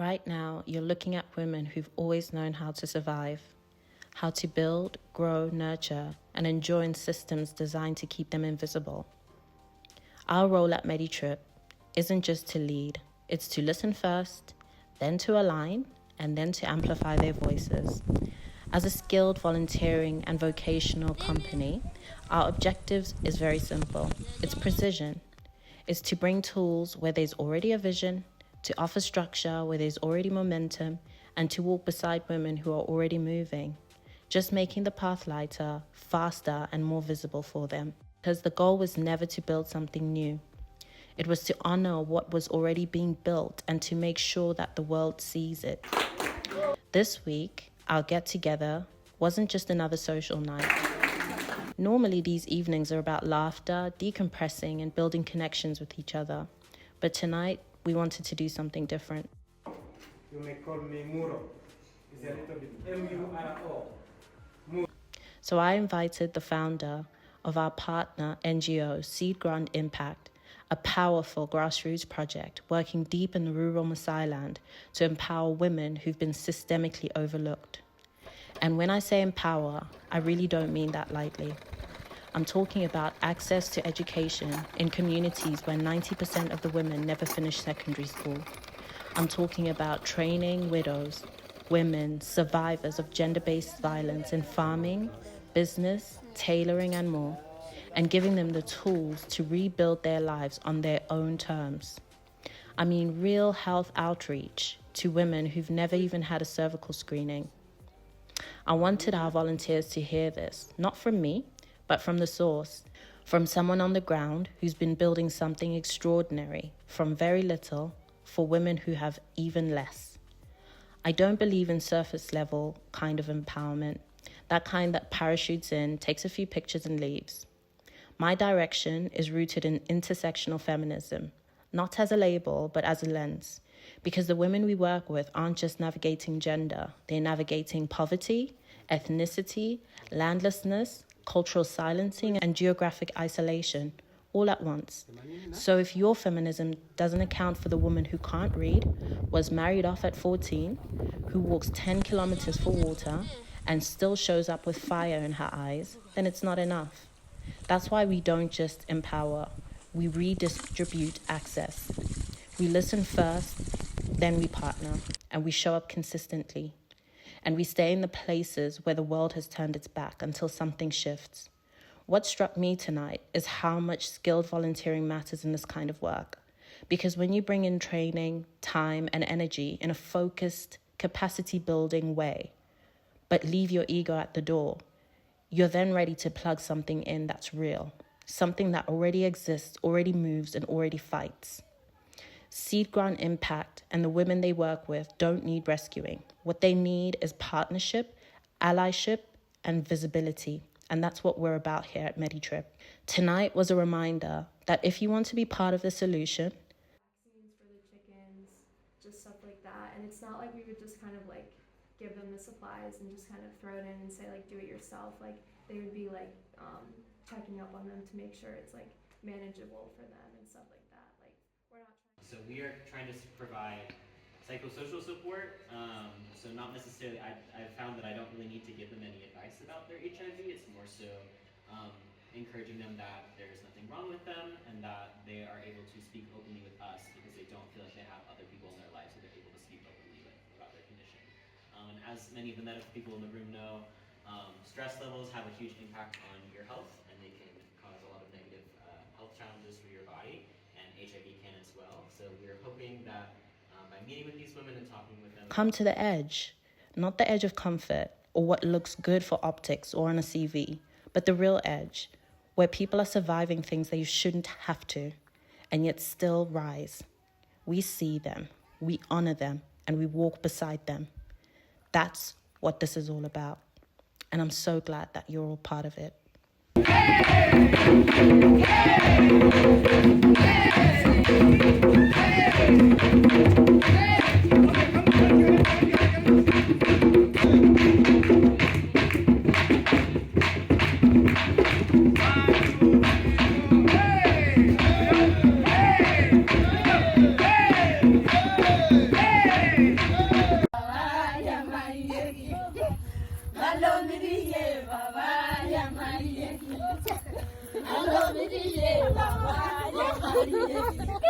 Right now, you're looking at women who've always known how to survive, how to build, grow, nurture, and enjoy systems designed to keep them invisible. Our role at MediTrip isn't just to lead, it's to listen first, then to align, and then to amplify their voices. As a skilled volunteering and vocational company, our objectives is very simple. It's precision. It's to bring tools where there's already a vision, to offer structure where there's already momentum, and to walk beside women who are already moving, just making the path lighter, faster, and more visible for them. Because the goal was never to build something new. It was to honor what was already being built and to make sure that the world sees it. This week, our get-together wasn't just another social night. Normally, these evenings are about laughter, decompressing, and building connections with each other. But tonight, we wanted to do something different. You may call me Muro. It's a little bit M-U-R-O. So I invited the founder of our partner NGO, Seed Grant Impact, a powerful grassroots project working deep in the rural Maasai land to empower women who've been systemically overlooked. And when I say empower, I really don't mean that lightly. I'm talking about access to education in communities where 90% of the women never finish secondary school. I'm talking about training widows, women, survivors of gender-based violence in farming, business, tailoring, and more, and giving them the tools to rebuild their lives on their own terms. I mean real health outreach to women who've never even had a cervical screening. I wanted our volunteers to hear this, not from me, but from the source, from someone on the ground who's been building something extraordinary from very little for women who have even less. I don't believe in surface level kind of empowerment, that kind that parachutes in, takes a few pictures and leaves. My direction is rooted in intersectional feminism, not as a label, but as a lens. Because the women we work with aren't just navigating gender, they're navigating poverty, ethnicity, landlessness, cultural silencing, and geographic isolation, all at once. So if your feminism doesn't account for the woman who can't read, was married off at 14, who walks 10 kilometers for water, and still shows up with fire in her eyes, then it's not enough. That's why we don't just empower, we redistribute access. We listen first, then we partner, and we show up consistently. And we stay in the places where the world has turned its back until something shifts. What struck me tonight is how much skilled volunteering matters in this kind of work. Because when you bring in training, time, and energy in a focused, capacity-building way, but leave your ego at the door, you're then ready to plug something in that's real, something that already exists, already moves, and already fights. Seed Grant Impact and the women they work with don't need rescuing. What they need is partnership, allyship, and visibility. And that's what we're about here at MediTrip. Tonight was a reminder that if you want to be part of the solution, vaccines for the chickens, just stuff like that. And it's not like we would just kind of like give them the supplies and just kind of throw it in and say like do it yourself. Like they would be like checking up on them to make sure it's like manageable for them and stuff like that. Like we're not trying. So we are trying to provide psychosocial support. So not necessarily, I've found that I don't really need to give them any advice about their HIV. It's more so encouraging them that there's nothing wrong with them and that they are able to speak openly with us because they don't feel like they have other people in their lives who they're able to speak openly with about their condition. And as many of the medical people in the room know, stress levels have a huge impact on your health and they can cause a lot of negative health challenges for your body, and HIV can as well. So we're hoping that by meeting with these women and talking with them, come to the edge, not the edge of comfort or what looks good for optics or on a CV, but the real edge, where people are surviving things they shouldn't have to, and yet still rise. We see them, we honor them, and we walk beside them. That's what this is all about. And I'm so glad that you're all part of it. Alomiriye baba ya Maria. Alomiriye baba ya Maria.